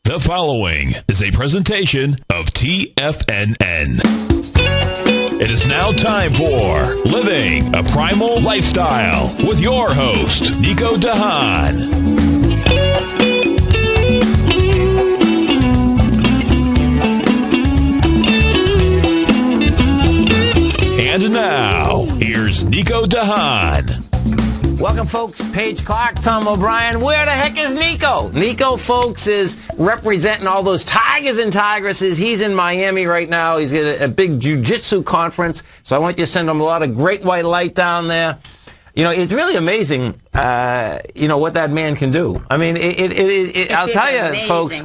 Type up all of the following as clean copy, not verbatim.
The following is a presentation of TFNN. It is now time for Living a Primal Lifestyle with your host, Nico de Haan. And now, here's Nico de Haan. Welcome, folks. Paige Clark, Tom O'Brien. Where the heck is Nico? Nico, folks, is representing all those tigers and tigresses. He's in Miami right now. He's at a big jiu-jitsu conference, so I want you to send him a lot of great white light down there. You know, it's really amazing, what that man can do. I mean, I'll tell you, amazing. Folks,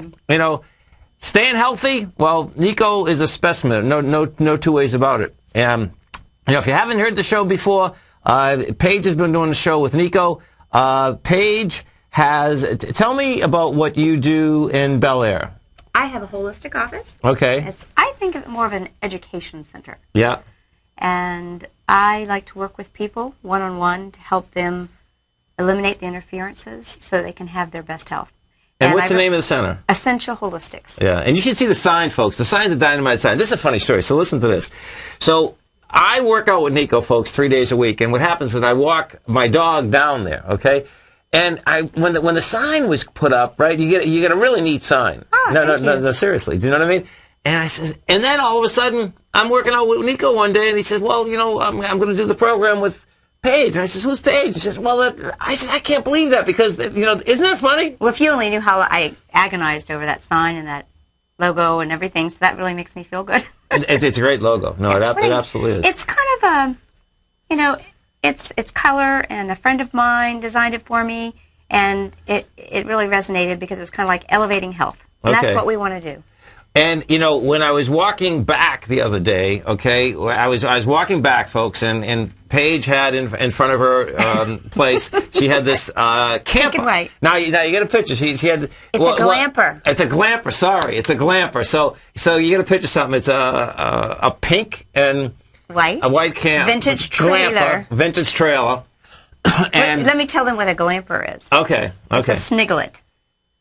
staying healthy, well, Nico is a specimen. No two ways about it. If you haven't heard the show before, Paige has been doing the show with Nico. Paige has... tell me about what you do in Bel Air. I have a holistic office. Okay. I think of it more of an education center. Yeah. And I like to work with people one-on-one to help them eliminate the interferences so they can have their best health. And what's the name of the center? Essential Holistics. Yeah, and you should see the sign, folks. The sign's a dynamite sign. This is a funny story, so listen to this. So... I work out with Nico, folks, 3 days a week, and what happens is I walk my dog down there, okay? And when the sign was put up, right, you get a really neat sign. Oh, no, seriously, do you know what I mean? And I says, and then all of a sudden, I'm working out with Nico one day, and he says, well, I'm going to do the program with Paige. And I says, who's Paige? He says, well, I can't believe that because, isn't that funny? Well, if you only knew how I agonized over that sign and that logo and everything, so that really makes me feel good. It's a great logo. No, it absolutely is. It's kind of it's color, and a friend of mine designed it for me, and it really resonated because it was kind of like elevating health, and that's what we want to do. And when I was walking back the other day, okay, I was walking back, folks, and Paige had in front of her place, she had this camper. Pink and white. Now you get a picture. She had. It's a glamper. It's a glamper. Sorry, it's a glamper. So you get a picture of something. It's a pink and white. A white camp. Vintage trailer. Glamper, vintage trailer. And let me tell them what a glamper is. Okay. It's a sniglet.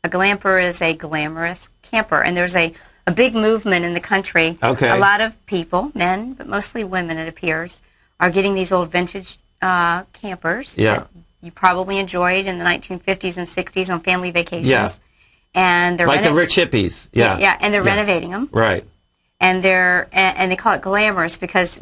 A glamper is a glamorous camper, and there's a big movement in the country. Okay. A lot of people, men, but mostly women, it appears, are getting these old vintage campers that you probably enjoyed in the 1950s and 60s on family vacations. Yeah. And they're like the rich hippies. Yeah. Yeah, and they're renovating them. Right. And they call it glamorous because,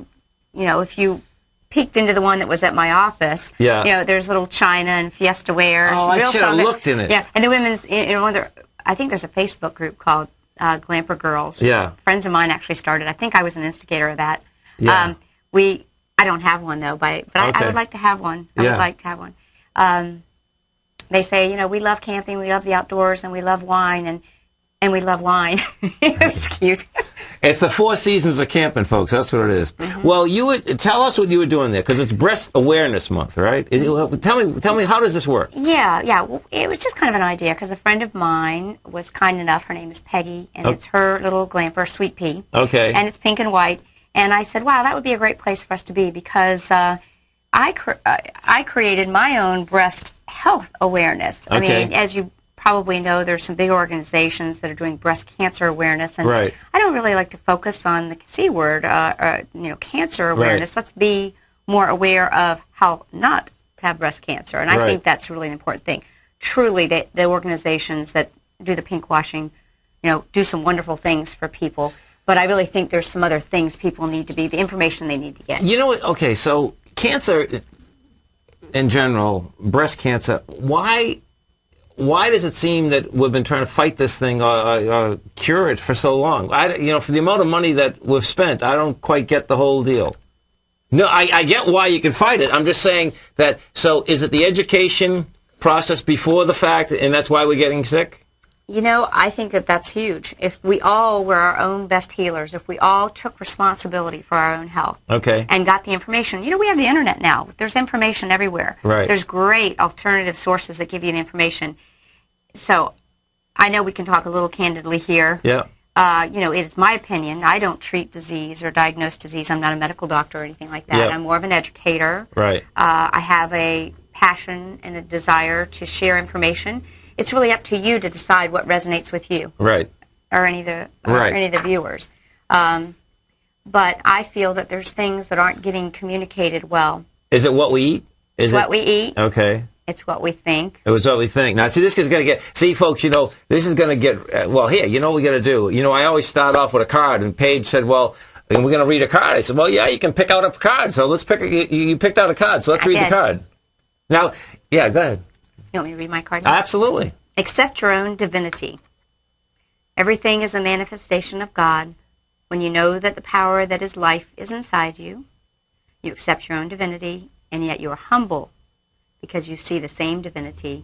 if you peeked into the one that was at my office, there's little china and fiesta wares. Oh, I should have looked in it. Yeah, and the women's, I think there's a Facebook group called Glamper Girls. Yeah. Friends of mine actually started. I think I was an instigator of that. Yeah. I don't have one, though, but I would like to have one. I would like to have one. They say, we love camping, we love the outdoors, and we love wine, and we love wine. It's cute. It's the 4 seasons of camping, folks. That's what it is. Mm-hmm. Well, tell us what you were doing there, because it's Breast Awareness Month, right? Tell me, how does this work? Yeah. Well, it was just kind of an idea, because a friend of mine was kind enough. Her name is Peggy, and it's her little glamper, Sweet Pea. Okay. And it's pink and white. And I said, wow, that would be a great place for us to be, because I created my own breast health awareness. Okay. I mean, as you probably know, there's some big organizations that are doing breast cancer awareness, and right. I don't really like to focus on the C word, cancer awareness. Right. Let's be more aware of how not to have breast cancer, and I think that's really an important thing. Truly, the organizations that do the pink washing, do some wonderful things for people, but I really think there's some other things people need to be, the information they need to get. You know what? Okay, so cancer in general, breast cancer, why does it seem that we've been trying to fight this thing or cure it for so long? For the amount of money that we've spent, I don't quite get the whole deal. No, I get why you can fight it. I'm just saying that, so is it the education process before the fact, and that's why we're getting sick? I think that's huge. If we all were our own best healers, if we all took responsibility for our own health and got the information. We have the internet now. There's information everywhere. Right. There's great alternative sources that give you the information. So I know we can talk a little candidly here. Yeah. It is my opinion. I don't treat disease or diagnose disease. I'm not a medical doctor or anything like that. Yeah. I'm more of an educator. Right. I have a passion and a desire to share information. it's really up to you to decide what resonates with you. Right. Or any of the viewers. But I feel that there's things that aren't getting communicated well. Is it what we eat? It's what we eat. Okay. It's what we think. It was what we think. Now, see, this is going to get... See, folks, this is going to get... well, here, what we got to do? I always start off with a card, and Paige said, well, and we're going to read a card. I said, well, yeah, you can pick out a card. So let's pick... You picked out a card, so let's read the card. Now, yeah, go ahead. You want me to read my card now? Absolutely. Accept your own divinity. Everything is a manifestation of God. When you know that the power that is life is inside you, you accept your own divinity, and yet you are humble because you see the same divinity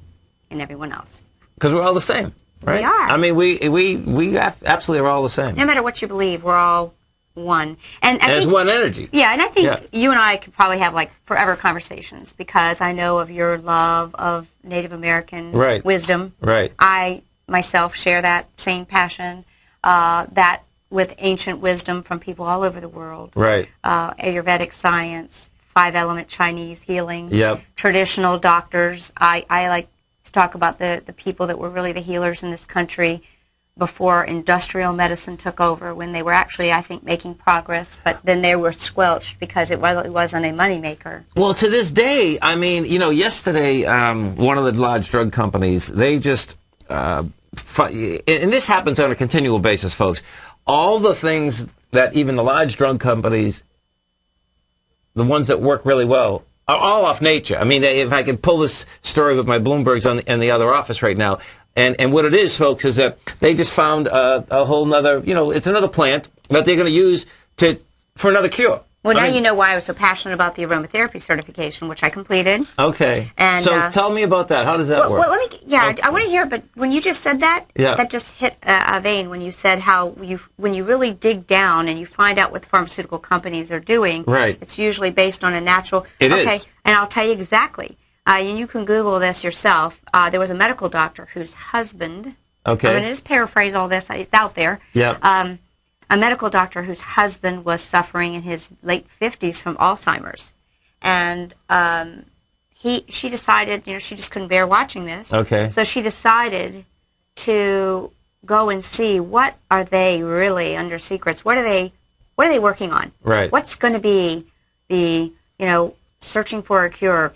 in everyone else. Because we're all the same, right? We are. I mean, we absolutely are all the same. No matter what you believe, we're all one. And there's one energy. Yeah, and I think you and I could probably have forever conversations because I know of your love of Native American wisdom. Right. I myself share that same passion, that with ancient wisdom from people all over the world. Right. Ayurvedic science, 5-element Chinese healing. Yep. Traditional doctors. I like to talk about the people that were really the healers in this country before industrial medicine took over, when they were actually, I think, making progress, but then they were squelched because it wasn't a moneymaker. Well, to this day, I mean, yesterday, one of the large drug companies, they just, and this happens on a continual basis, folks, all the things that even the large drug companies, the ones that work really well, are all off nature. I mean, if I could pull this story with my Bloombergs in the other office right now, and what it is, folks, is that they just found a whole nother, it's another plant that they're going to use for another cure. Well, now you know why I was so passionate about the aromatherapy certification, which I completed. Okay. And, so tell me about that. How does that work? Well, I want to hear, but when you just said that, that just hit a vein when you said how when you really dig down and you find out what the pharmaceutical companies are doing, it's usually based on a natural... It is. And I'll tell you exactly. And you can Google this yourself. There was a medical doctor whose husband... Okay. I'm going to just paraphrase all this. It's out there. Yeah. A medical doctor whose husband was suffering in his late 50s from Alzheimer's. And she decided, she just couldn't bear watching this. Okay. So she decided to go and see what are they really under secrets. What are they working on? Right. What's going to be the, searching for a cure?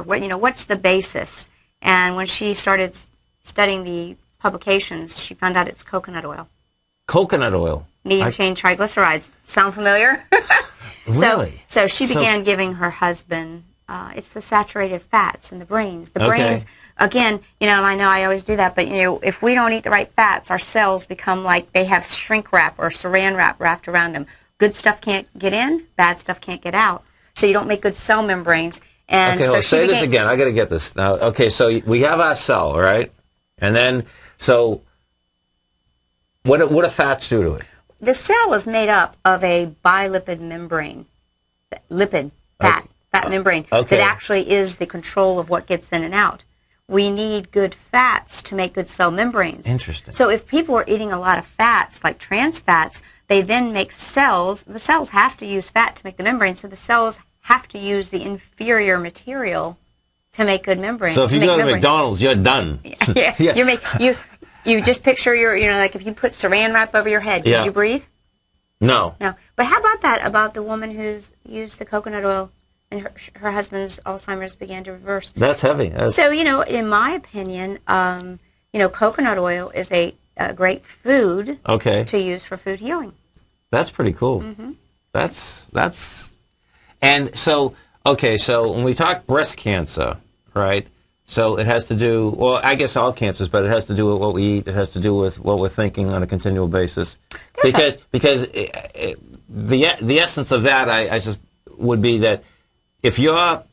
What's the basis? And when she started studying the publications, she found out it's coconut oil. Coconut oil? Medium-chain triglycerides. Sound familiar? Really? So she began giving her husband, it's the saturated fats in the brains. The brains, again, and I know I always do that, but, if we don't eat the right fats, our cells become like they have shrink wrap or saran wrap wrapped around them. Good stuff can't get in, bad stuff can't get out. So you don't make good cell membranes. And okay, say this again. I got to get this. Now, okay, so we have our cell, right? And then, so what do fats do to it? The cell is made up of a bilipid membrane, fat membrane, that actually is the control of what gets in and out. We need good fats to make good cell membranes. Interesting. So if people are eating a lot of fats, like trans fats, they then make cells. The cells have to use fat to make the membrane, so the cells have to use the inferior material to make good membranes. So if you go to McDonald's, you're done. Yeah. You just picture like if you put saran wrap over your head, could you breathe? No. No. But how about that, about the woman who's used the coconut oil and her husband's Alzheimer's began to reverse? That's heavy. So, in my opinion, coconut oil is a great food to use for food healing. That's pretty cool. Mm-hmm. That's... And so, so when we talk breast cancer, right? So it has to do, well, I guess all cancers, but it has to do with what we eat. It has to do with what we're thinking on a continual basis. Because the essence of that, I just would be that if you have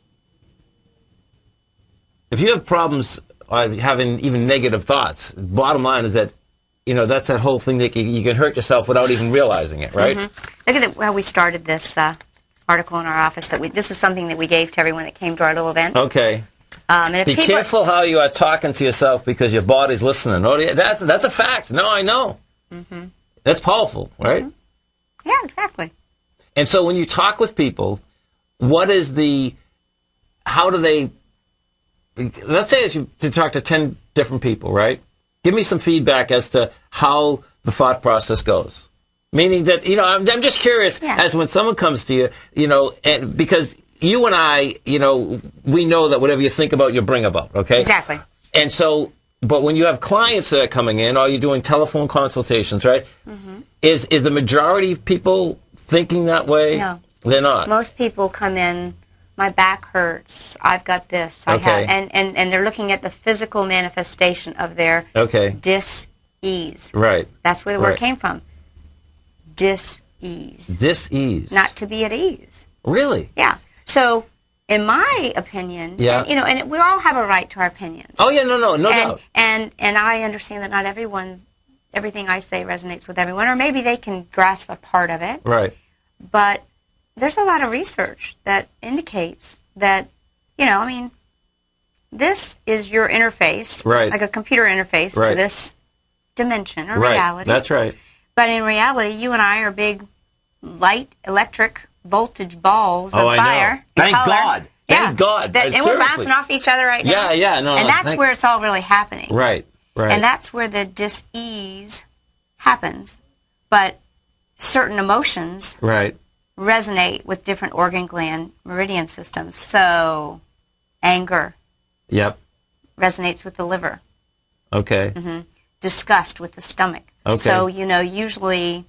problems having even negative thoughts, bottom line is that, that's that whole thing that you can hurt yourself without even realizing it, right? Mm-hmm. Look at how we started this article in our office. This is something that we gave to everyone that came to our little event. Okay. Be careful how you are talking to yourself because your body's listening. Oh, yeah, that's a fact. No, I know. Mm-hmm. That's powerful, right? Mm-hmm. Yeah, exactly. And so when you talk with people, how do they, let's say that you talk to 10 different people, right? Give me some feedback as to how the thought process goes. Meaning that, I'm just curious as when someone comes to you, and because you and I, we know that whatever you think about, you bring about, okay? Exactly. And so, but when you have clients that are coming in, or you're doing telephone consultations, right? Mm-hmm. Is the majority of people thinking that way? No. They're not. Most people come in, my back hurts, I've got this, I have, and they're looking at the physical manifestation of their dis-ease. Right. That's where the word came from. Dis-ease. Dis-ease. Not to be at ease. Really? Yeah. So, in my opinion, and we all have a right to our opinions. Oh, yeah, no doubt. And I understand that not everything I say resonates with everyone, or maybe they can grasp a part of it. Right. But there's a lot of research that indicates that, this is your interface, like a computer interface to this dimension or reality. That's right. But in reality, you and I are big light, electric, voltage balls of fire. Know. Thank God. Thank God. And we're bouncing off each other right now. Yeah. No, and that's where it's all really happening. Right. And that's where the dis-ease happens. But certain emotions resonate with different organ gland meridian systems. So, anger resonates with the liver. Okay. Mm-hmm. Disgust with the stomach. Okay. So, usually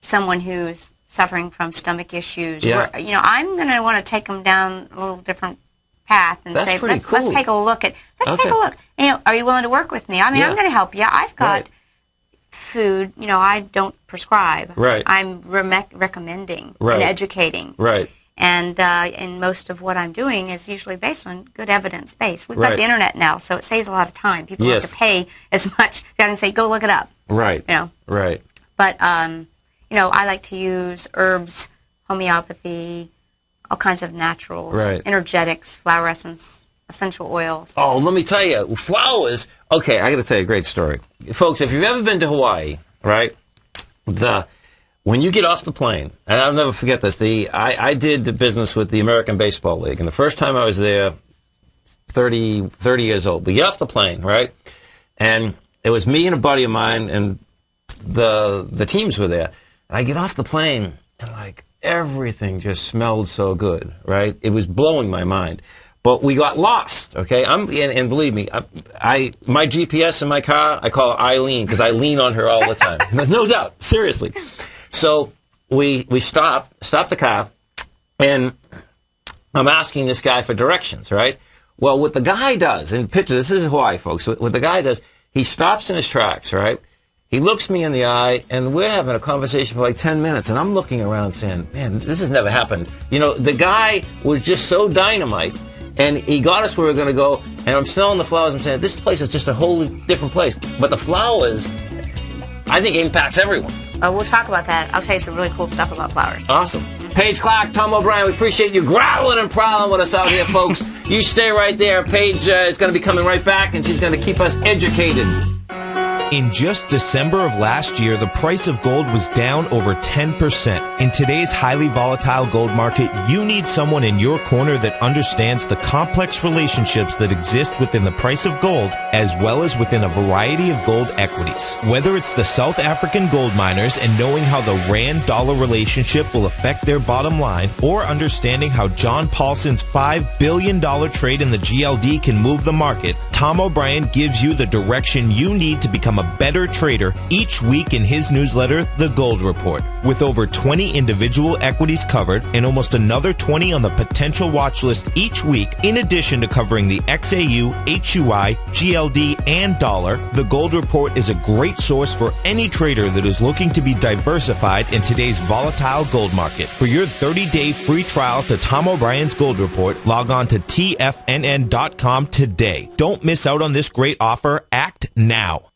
someone who's suffering from stomach issues, I'm going to want to take them down a little different path and say, let's take a look at, take a look. Are you willing to work with me? I mean, I'm going to help you. I've got food, I don't prescribe. Right. I'm recommending and educating. Right. And most of what I'm doing is usually based on good evidence base. We've got the internet now, so it saves a lot of time. People don't have to pay as much. You can say, go look it up. Right. Right. But, I like to use herbs, homeopathy, all kinds of naturals, energetics, flower essence, essential oils. Oh, let me tell you, flowers. Okay, I got to tell you a great story. Folks, if you've ever been to Hawaii, right, when you get off the plane, and I'll never forget this, I did the business with the American Baseball League, and the first time I was there, 30 years old, we get off the plane, right, and it was me and a buddy of mine, and the teams were there. And I get off the plane, and everything just smelled so good, right? It was blowing my mind. But we got lost, okay? And believe me, my GPS in my car, I call her Eileen, because I lean on her all the time. There's no doubt, seriously. So we stop the car, and I'm asking this guy for directions, right? Well, what the guy does, and picture, this is Hawaii, folks. What the guy does, he stops in his tracks, right? He looks me in the eye, and we're having a conversation for 10 minutes, and I'm looking around saying, man, this has never happened. The guy was just so dynamite, and he got us where we were going to go, and I'm smelling the flowers. I'm saying, this place is just a wholly different place. But the flowers, I think, impacts everyone. We'll talk about that. I'll tell you some really cool stuff about flowers. Awesome. Paige Clark, Tom O'Brien, we appreciate you growling and prowling with us out here, folks. You stay right there. Paige is going to be coming right back, and she's going to keep us educated. In just December of last year, the price of gold was down over 10%. In today's highly volatile gold market, you need someone in your corner that understands the complex relationships that exist within the price of gold, as well as within a variety of gold equities. Whether it's the South African gold miners and knowing how the rand-dollar relationship will affect their bottom line, or understanding how John Paulson's $5 billion trade in the GLD can move the market, Tom O'Brien gives you the direction you need to become a better trader each week in his newsletter, The Gold Report. With over 20 individual equities covered and almost another 20 on the potential watch list each week, in addition to covering the XAU, HUI, GLD, and dollar, The Gold Report is a great source for any trader that is looking to be diversified in today's volatile gold market. For your 30-day free trial to Tom O'Brien's Gold Report, log on to TFNN.com today. Don't miss out on this great offer. Act now.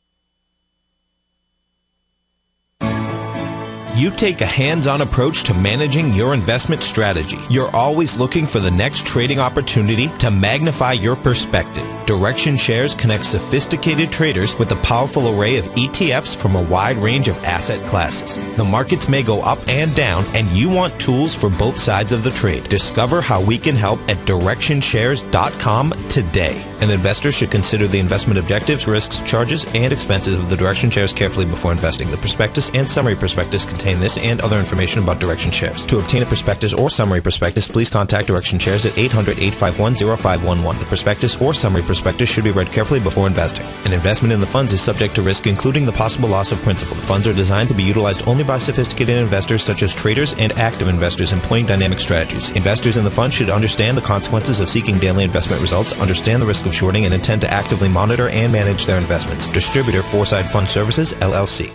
You take a hands-on approach to managing your investment strategy. You're always looking for the next trading opportunity to magnify your perspective. Direction Shares connects sophisticated traders with a powerful array of ETFs from a wide range of asset classes. The markets may go up and down, and you want tools for both sides of the trade. Discover how we can help at DirectionShares.com today. An investor should consider the investment objectives, risks, charges, and expenses of the Direction shares carefully before investing. The prospectus and summary prospectus contain this and other information about Direction shares. To obtain a prospectus or summary prospectus, please contact Direction shares at 800-851-0511. The prospectus or summary prospectus should be read carefully before investing. An investment in the funds is subject to risk, including the possible loss of principal. The funds are designed to be utilized only by sophisticated investors such as traders and active investors employing dynamic strategies. Investors in the fund should understand the consequences of seeking daily investment results, understand the risk of shorting, and intend to actively monitor and manage their investments. Distributor, Foreside Fund Services, LLC.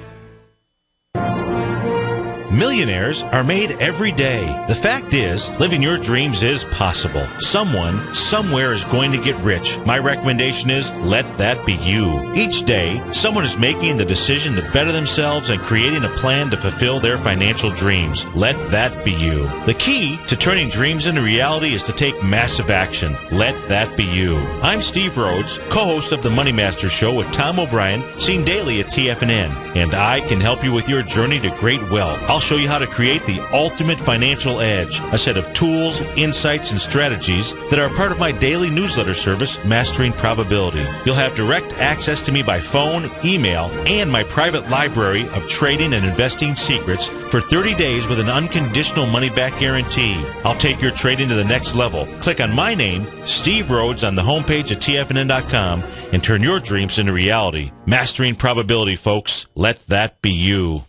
Millionaires are made every day. The fact is, living your dreams is possible. Someone, somewhere is going to get rich. My recommendation is, let that be you. Each day, someone is making the decision to better themselves and creating a plan to fulfill their financial dreams. Let that be you. The key to turning dreams into reality is to take massive action. Let that be you. I'm Steve Rhodes, co-host of the Money Master Show with Tom O'Brien, seen daily at TFNN, and I can help you with your journey to great wealth. I'll show you how to create the ultimate financial edge, a set of tools, insights, and strategies that are part of my daily newsletter service, Mastering Probability. You'll have direct access to me by phone, email, and my private library of trading and investing secrets for 30 days with an unconditional money-back guarantee. I'll take your trading to the next level. Click on my name, Steve Rhodes, on the homepage at TFNN.com and turn your dreams into reality. Mastering Probability, folks. Let that be you.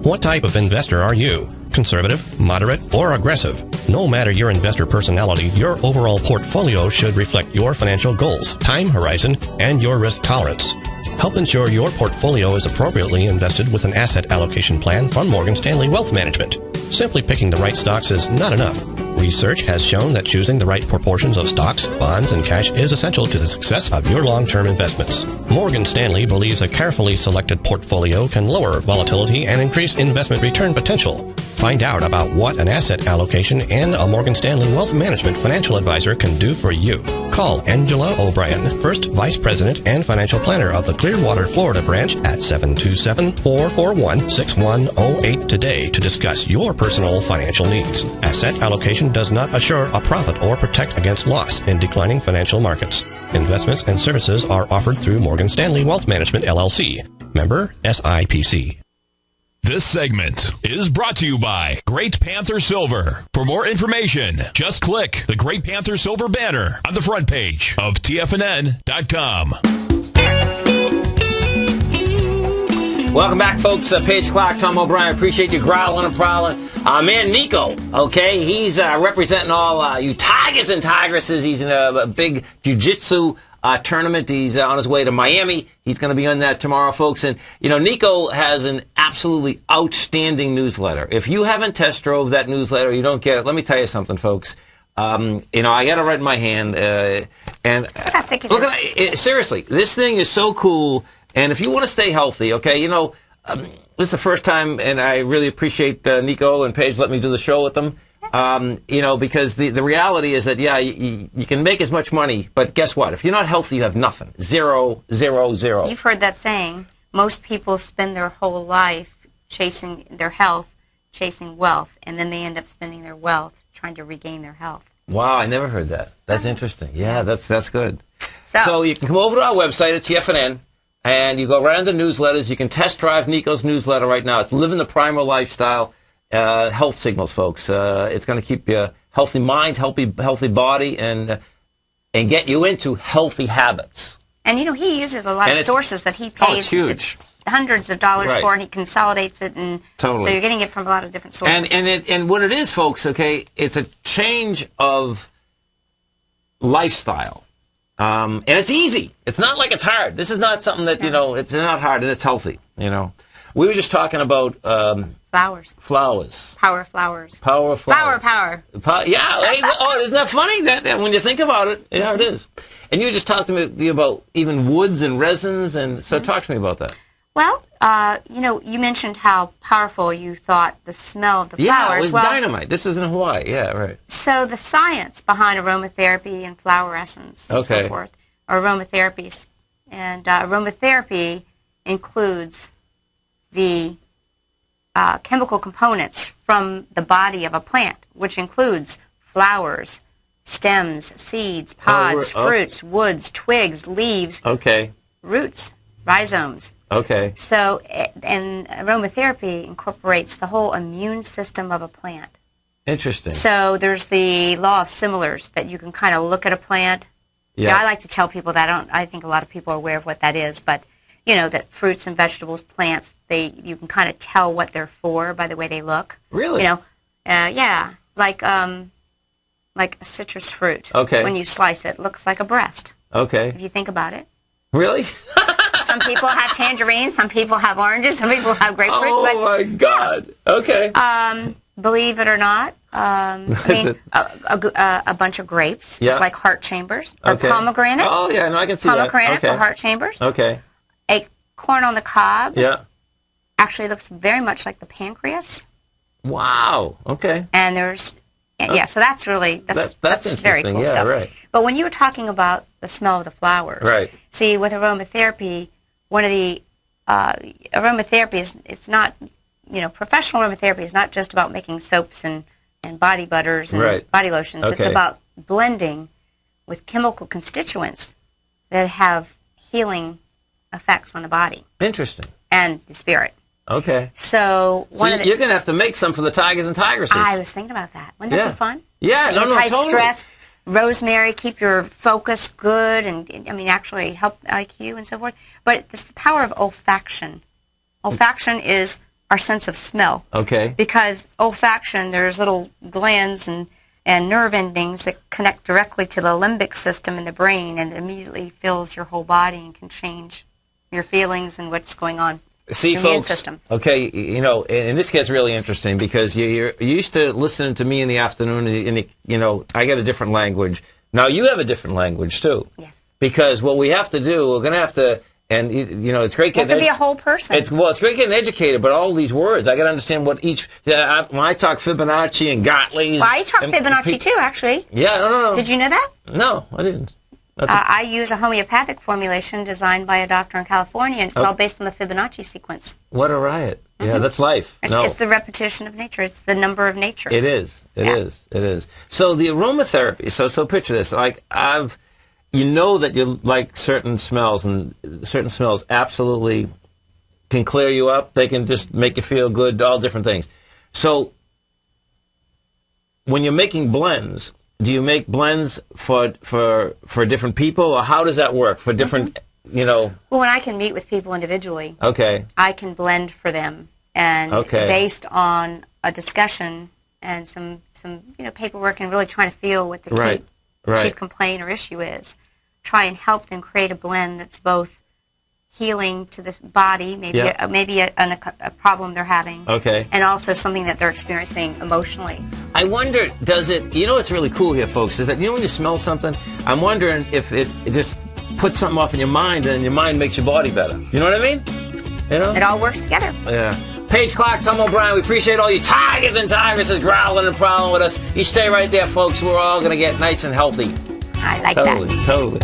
What type of investor are you? Conservative, moderate, or aggressive? No matter your investor personality, your overall portfolio should reflect your financial goals, time horizon, and your risk tolerance. Help ensure your portfolio is appropriately invested with an asset allocation plan from Morgan Stanley Wealth Management. Simply picking the right stocks is not enough. Research has shown that choosing the right proportions of stocks, bonds, and cash is essential to the success of your long-term investments. Morgan Stanley believes a carefully selected portfolio can lower volatility and increase investment return potential. Find out about what an asset allocation and a Morgan Stanley Wealth Management financial advisor can do for you. Call Angela O'Brien, First Vice President and Financial Planner of the Clearwater, Florida branch at 727-441-6108 today to discuss your personal financial needs. Asset allocation does not assure a profit or protect against loss in declining financial markets. Investments and services are offered through Morgan Stanley Wealth Management, LLC. Member SIPC. This segment is brought to you by Great Panther Silver. For more information, just click the Great Panther Silver banner on the front page of TFNN.com. Welcome back, folks. Page Clock, Tom O'Brien. Appreciate you growling and prowling. Man, Nico, okay, he's representing all you tigers and tigresses. He's in a big jiu-jitsu tournament. He's on his way to Miami. He's going to be on that tomorrow, folks. And, Nico has an absolutely outstanding newsletter. If you haven't test drove that newsletter, you don't get it. Let me tell you something, folks. I got it right in my hand. And look at it. Seriously, this thing is so cool. And if you want to stay healthy, okay, this is the first time, and I really appreciate Nico and Paige letting me do the show with them. Because the reality is that, you can make as much money, but guess what? If you're not healthy, you have nothing. Zero, zero, zero. You've heard that saying. Most people spend their whole life chasing their health, chasing wealth, and then they end up spending their wealth trying to regain their health. Wow, I never heard that. That's interesting. Yeah, that's good. So you can come over to our website at TFNN, and you go right under newsletters. You can test drive Nico's newsletter right now. It's Living the Primal Lifestyle. Health signals, folks. It's going to keep you healthy mind, healthy body, and get you into healthy habits. And he uses a lot of sources that he pays huge. Hundreds of dollars for, and he consolidates it, and so you're getting it from a lot of different sources. And what it is, folks, okay, it's a change of lifestyle, and it's easy. It's not like it's hard. This is not something that it's not hard, and it's healthy. We were just talking about. Flowers. Power flowers. Power flowers. Power. Isn't that funny? That when you think about it, yeah, it is. And you just talked to me about even woods and resins, and so talk to me about that. Well, you mentioned how powerful you thought the smell of the flowers. Yeah, it was dynamite. This is in Hawaii. Yeah, right. So the science behind aromatherapy and flower essence and so forth, or aromatherapies, and aromatherapy includes the chemical components from the body of a plant, which includes flowers, stems, seeds, pods, fruits, woods, twigs, leaves, roots, rhizomes. Okay. So, and aromatherapy incorporates the whole immune system of a plant. Interesting. So there's the law of similars, that you can kind of look at a plant. Yeah. I like to tell people that. I think a lot of people are aware of what that is, but you know that fruits and vegetables, plants, you can kind of tell what they're for by the way they look. Really? You know, yeah, like a citrus fruit. Okay. When you slice it, it looks like a breast. Okay. If you think about it. Really? Some people have tangerines, some people have oranges, some people have grapefruits. Oh my God. Okay. Believe it or not, I mean, a bunch of grapes, just like heart chambers, or pomegranate. Oh yeah, no, I can see that. Pomegranate for heart chambers. Okay. A corn on the cob. Yeah. Actually looks very much like the pancreas. Wow. Okay. And there's, so that's really, that's very cool stuff. Right. But when you were talking about the smell of the flowers, right. See, with aromatherapy, one of the aromatherapy is, it's not, you know, professional aromatherapy is not just about making soaps and body butters and body lotions. Okay. It's about blending with chemical constituents that have healing effects on the body. Interesting. And the spirit. Okay. So you're going to have to make some for the tigers and tigresses. I was thinking about that. Wouldn't that be fun? Yeah, Anti-stress, rosemary, keep your focus good, and I mean actually help IQ and so forth. But it's the power of olfaction. Olfaction is our sense of smell. Okay. Because olfaction, there's little glands and nerve endings that connect directly to the limbic system in the brain, and it immediately fills your whole body and can change your feelings and what's going on. See, your folks, immune system. Okay, you know, and this gets really interesting because you're used to listening to me in the afternoon, and you know, I get a different language. Now, you have a different language, too. Yes. Because what we have to do, we're going to have to, and, you know, it's great getting... You have to be a whole person. It's great getting educated, but all these words, I got to understand what each... when I talk Fibonacci and Gottlieb's... Well, I talk Fibonacci, too, actually. Yeah, no. Did you know that? No, I didn't. I use a homeopathic formulation designed by a doctor in California, and it's all based on the Fibonacci sequence. What a riot. Yeah, that's life. It's the repetition of nature. It's the number of nature. It is. It is. So the aromatherapy, so picture this. Like, you know that you like certain smells, and certain smells absolutely can clear you up. They can just make you feel good, all different things. So when you're making blends... Do you make blends for different people, or how does that work for different, you know? Well, when I can meet with people individually, I can blend for them, and based on a discussion and some paperwork, and really trying to feel what the chief complaint or issue is, try and help them create a blend that's both healing to the body, maybe a problem they're having, and also something that they're experiencing emotionally. I wonder, does it, you know what's really cool here, folks, is that, you know when you smell something, I'm wondering if it just puts something off in your mind, and your mind makes your body better. Do you know what I mean? You know? It all works together. Yeah. Paige Clark, Tom O'Brien, we appreciate all you tigers and tigresses growling and prowling with us. You stay right there, folks. We're all going to get nice and healthy. I like that. Totally.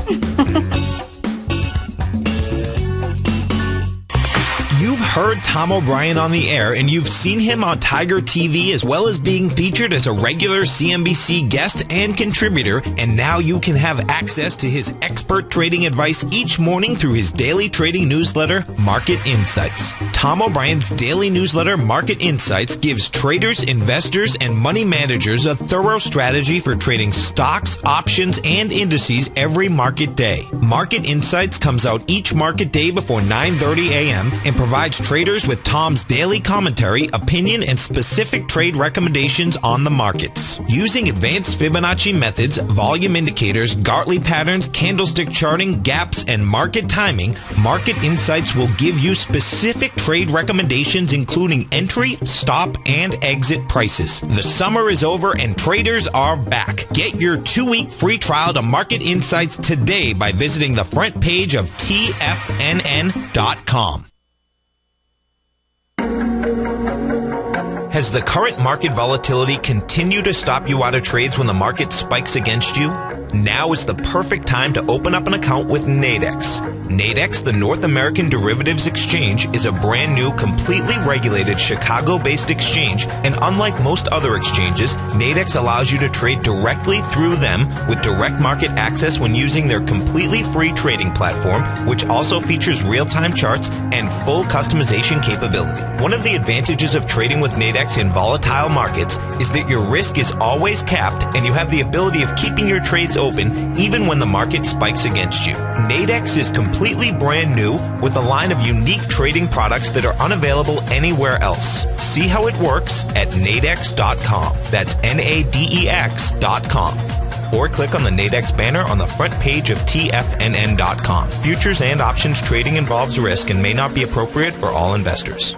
You've heard Tom O'Brien on the air, and you've seen him on Tiger TV, as well as being featured as a regular CNBC guest and contributor, and now you can have access to his expert trading advice each morning through his daily trading newsletter, Market Insights. Tom O'Brien's daily newsletter, Market Insights, gives traders, investors, and money managers a thorough strategy for trading stocks, options, and indices every market day. Market Insights comes out each market day before 9:30 a.m. and provides traders with Tom's daily commentary, opinion, and specific trade recommendations on the markets. Using advanced Fibonacci methods, volume indicators, Gartley patterns, candlestick charting, gaps, and market timing, Market Insights will give you specific trade recommendations, including entry, stop, and exit prices. The summer is over and traders are back. Get your 2-week free trial to Market Insights today by visiting the front page of TFNN.com. Has the current market volatility continued to stop you out of trades when the market spikes against you? Now is the perfect time to open up an account with Nadex. Nadex, the North American Derivatives Exchange, is a brand new, completely regulated Chicago-based exchange, and unlike most other exchanges, Nadex allows you to trade directly through them with direct market access when using their completely free trading platform, which also features real-time charts and full customization capability. One of the advantages of trading with Nadex in volatile markets is that your risk is always capped and you have the ability of keeping your trades open even when the market spikes against you. Nadex is completely brand new with a line of unique trading products that are unavailable anywhere else. See how it works at nadex.com. That's NADEX.com. Or click on the Nadex banner on the front page of TFNN.com. Futures and options trading involves risk and may not be appropriate for all investors.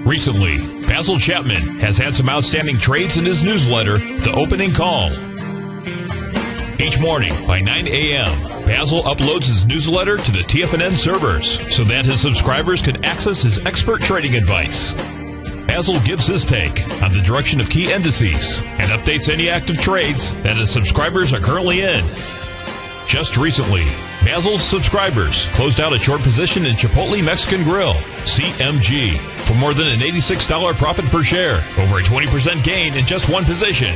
Recently, Basil Chapman has had some outstanding trades in his newsletter, The Opening Call. Each morning by 9 a.m., Basil uploads his newsletter to the TFNN servers so that his subscribers can access his expert trading advice. Basil gives his take on the direction of key indices and updates any active trades that his subscribers are currently in. Just recently, Basil's subscribers closed out a short position in Chipotle Mexican Grill, CMG, for more than an $86 profit per share, over a 20% gain in just one position.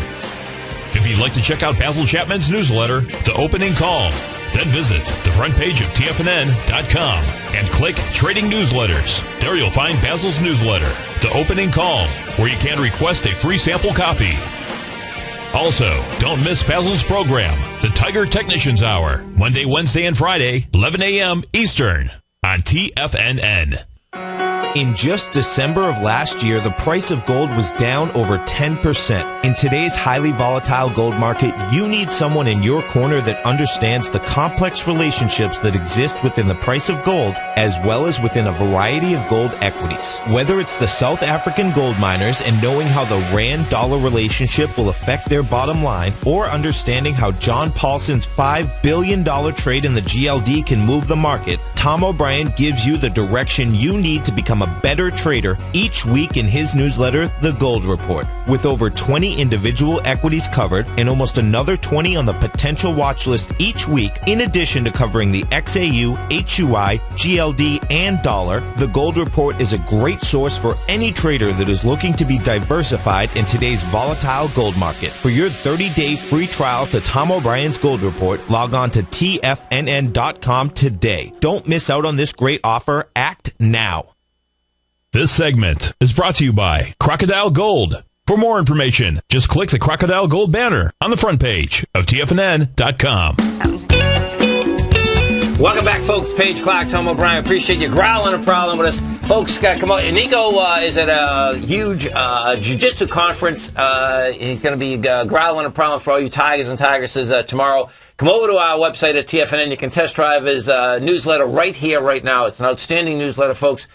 If you'd like to check out Basil Chapman's newsletter, The Opening Call, then visit the front page of TFNN.com and click Trading Newsletters. There you'll find Basil's newsletter, The Opening Call, where you can request a free sample copy. Also, don't miss Basil's program, The Tiger Technicians Hour, Monday, Wednesday, and Friday, 11 a.m. Eastern, on TFNN. In just December of last year, the price of gold was down over 10%. In today's highly volatile gold market, you need someone in your corner that understands the complex relationships that exist within the price of gold, as well as within a variety of gold equities. Whether it's the South African gold miners and knowing how the rand-dollar relationship will affect their bottom line, or understanding how John Paulson's $5 billion trade in the GLD can move the market, Tom O'Brien gives you the direction you need to become a better trader each week in his newsletter, The Gold Report. With over 20 individual equities covered and almost another 20 on the potential watch list each week, in addition to covering the XAU, HUI, GLD, and dollar, The Gold Report is a great source for any trader that is looking to be diversified in today's volatile gold market. For your 30-day free trial to Tom O'Brien's Gold Report, log on to TFNN.com today. Don't miss out on this great offer. Act now. This segment is brought to you by Crocodile Gold. For more information, just click the Crocodile Gold banner on the front page of TFNN.com. Welcome back, folks. Paige Clark, Tom O'Brien. Appreciate you growling a problem with us. Folks, come on. Nico is at a huge jiu-jitsu conference. He's going to be growling a problem for all you tigers and tigresses tomorrow. Come over to our website at TFNN. You can test drive his newsletter right here, right now. It's an outstanding newsletter, folks.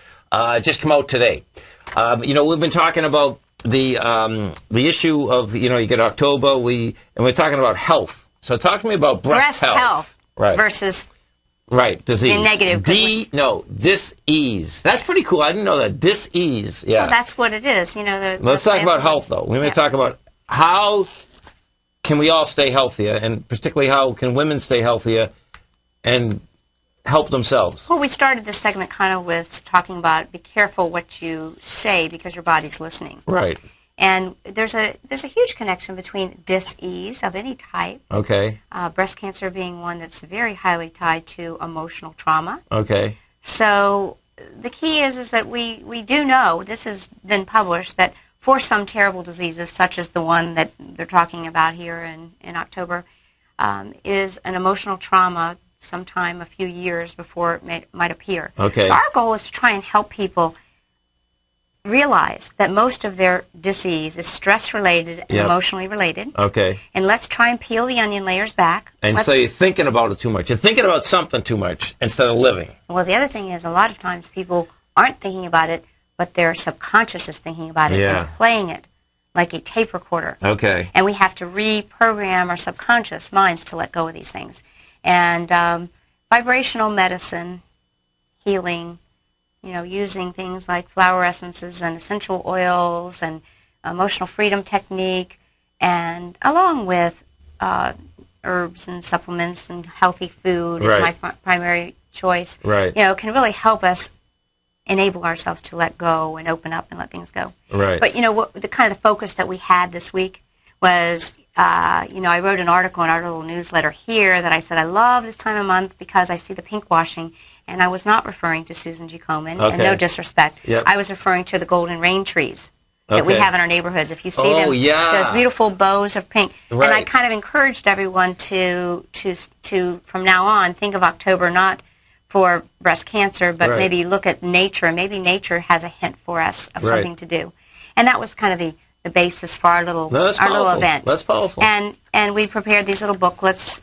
Just come out today. We've been talking about the issue of, you get October, and we're talking about health. So talk to me about breast health. Right. Versus disease. The negative. Dis-ease. That's pretty cool. I didn't know that. Dis-ease. Yeah. Well, that's what it is. Let's talk about health, though. We're going to talk about how can we all stay healthier, and particularly how can women stay healthier and help themselves. Well, we started this segment kind of with talking about be careful what you say because your body's listening. Right. And there's a huge connection between dis-ease of any type. Okay. Breast cancer being one that's very highly tied to emotional trauma. Okay. So the key is that we do know, this has been published, that for some terrible diseases, such as the one that they're talking about here in October, is an emotional trauma sometime a few years before it might appear. Okay. So our goal is to try and help people realize that most of their disease is stress-related and emotionally related. Okay. And let's try and peel the onion layers back. And so you're thinking about it too much. You're thinking about something too much instead of living. Well, the other thing is a lot of times people aren't thinking about it, but their subconscious is thinking about it and playing it like a tape recorder. Okay. And we have to reprogram our subconscious minds to let go of these things. And vibrational medicine, healing, using things like flower essences and essential oils and emotional freedom technique, and along with herbs and supplements and healthy food is my primary choice, right. Can really help us enable ourselves to let go and open up and let things go. Right. But, the kind of the focus that we had this week was, I wrote an article in our little newsletter here that I said I love this time of month because I see the pink washing, and I was not referring to Susan G. Komen, and no disrespect. Yep. I was referring to the golden rain trees that we have in our neighborhoods. If you see them, those beautiful bows of pink. Right. And I kind of encouraged everyone to from now on think of October not for breast cancer, but maybe look at nature. Maybe nature has a hint for us of something to do. And that was kind of the basis for our little event. That's powerful. And we prepared these little booklets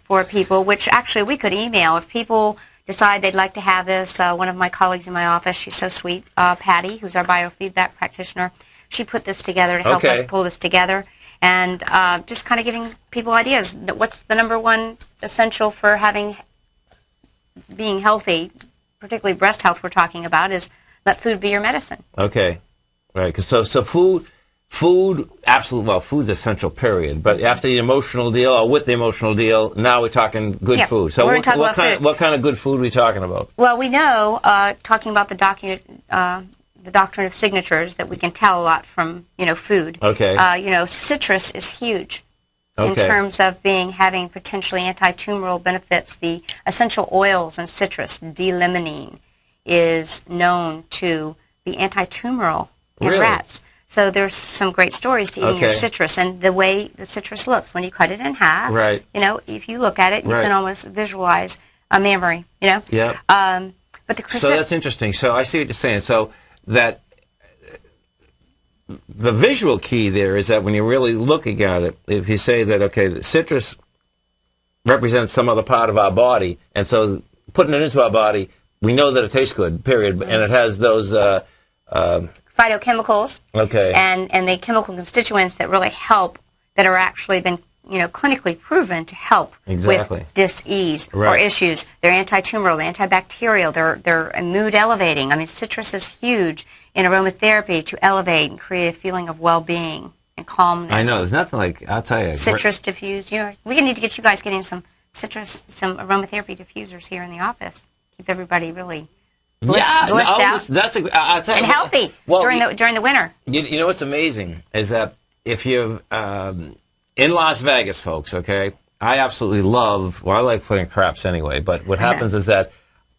for people, which actually we could email if people decide they'd like to have this. One of my colleagues in my office, she's so sweet, Patty, who's our biofeedback practitioner, she put this together to help us pull this together, and just kind of giving people ideas. What's the number one essential for being healthy, particularly breast health we're talking about, is let food be your medicine. Okay. Right. Cause so food, absolutely, well, food's essential, period. But after the emotional deal, or with the emotional deal, now we're talking good food. So what kind of good food are we talking about? Well, we know, talking about the doctrine of signatures, that we can tell a lot from, food. Okay. Citrus is huge in terms of having potentially anti-tumoral benefits. The essential oils in citrus, D-limonene, is known to be anti-tumoral in rats. So there's some great stories to eating your citrus, and the way the citrus looks when you cut it in half. Right. If you look at it, you can almost visualize a memory. Yeah. But so that's interesting. So I see what you're saying. So that the visual key there is that when you're really looking at it, if you say that the citrus represents some other part of our body, and so putting it into our body, we know that it tastes good. Period. And it has those. Phytochemicals, and the chemical constituents that really help, that are actually been clinically proven to help with dis-ease or issues. They're anti-tumoral, antibacterial, they're mood elevating. I mean, citrus is huge in aromatherapy to elevate and create a feeling of well-being and calmness. I know, there's nothing like, I'll tell you. Citrus diffused. We need to get you guys getting some aromatherapy diffusers here in the office. Keep everybody really blissed out and healthy during the winter. You know what's amazing is that if you're in Las Vegas, folks, I absolutely love, I like playing craps anyway, but what happens is that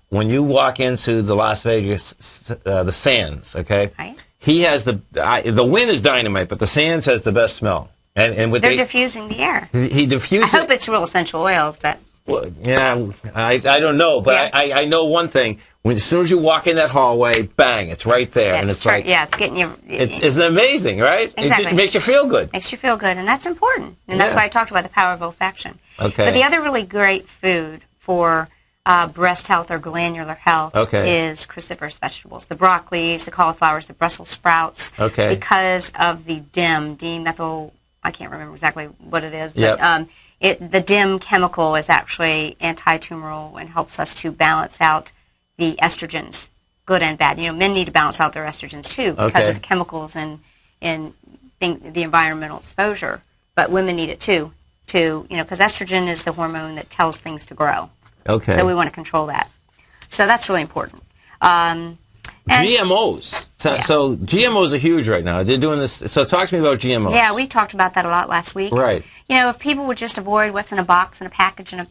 when you walk into the Las Vegas, the Sands, he has the wind is dynamite, but the Sands has the best smell. And they're diffusing the air. He diffuses. I hope it's real essential oils, but... Well, yeah, I don't know, but I know one thing. As soon as you walk in that hallway, bang, it's right there, and it's like it's getting you. It's amazing, right? Exactly. It makes you feel good. Makes you feel good, and that's important, and that's why I talked about the power of olfaction. Okay. But the other really great food for breast health or glandular health is cruciferous vegetables, the broccolis, the cauliflowers, the Brussels sprouts. Okay. Because of the D-methyl, I can't remember exactly what it is, but the DIM chemical is actually anti-tumoral and helps us to balance out the estrogens, good and bad. Men need to balance out their estrogens too because of the chemicals and the environmental exposure. But women need it too, because estrogen is the hormone that tells things to grow. Okay. So we want to control that. So that's really important. GMOs. So GMOs are huge right now. They're doing this. So talk to me about GMOs. Yeah, we talked about that a lot last week. Right. If people would just avoid what's in a box and a package and a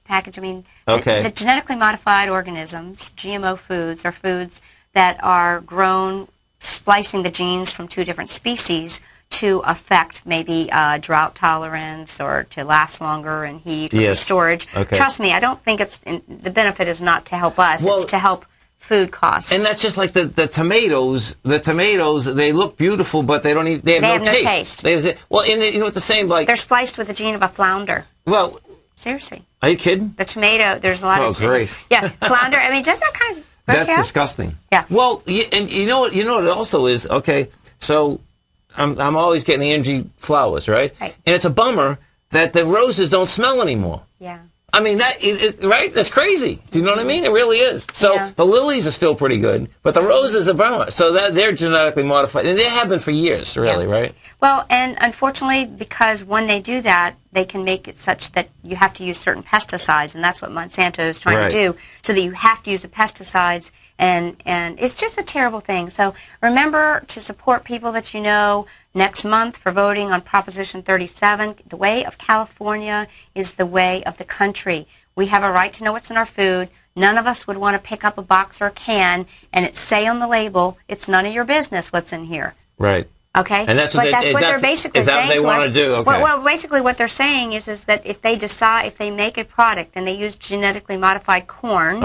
package, the genetically modified organisms, GMO foods, are foods that are grown splicing the genes from two different species to affect maybe drought tolerance or to last longer in heat or for storage. Trust me, I don't think the benefit is not to help us. It's to help food costs. And that's just like the tomatoes. The tomatoes, they look beautiful, but they have no taste. The same, like... They're spliced with the gene of a flounder. Well... Seriously. Are you kidding? The tomato, there's a lot of... Oh, great. Yeah, flounder. Doesn't that kind of... That's disgusting. Yeah. Well, and you know what it also is? So I'm always getting Angie flowers, right? Right. And it's a bummer that the roses don't smell anymore. Yeah. I mean, right? That's crazy. Do you know what I mean? It really is. So the lilies are still pretty good, but the roses are brown. So they're genetically modified. And they have been for years, really, right? Well, and unfortunately, because when they do that, they can make it such that you have to use certain pesticides, and that's what Monsanto is trying to do, so that you have to use the pesticides, and it's just a terrible thing. So remember to support people that you know next month for voting on Proposition 37. The way of California is the way of the country. We have a right to know what's in our food. None of us would want to pick up a box or a can and it say on the label, it's none of your business what's in here. Right. Okay? And that's what, they're basically saying to us. Is that what they want to do? Okay. Well, basically what they're saying is that if they decide, if they make a product and they use genetically modified corn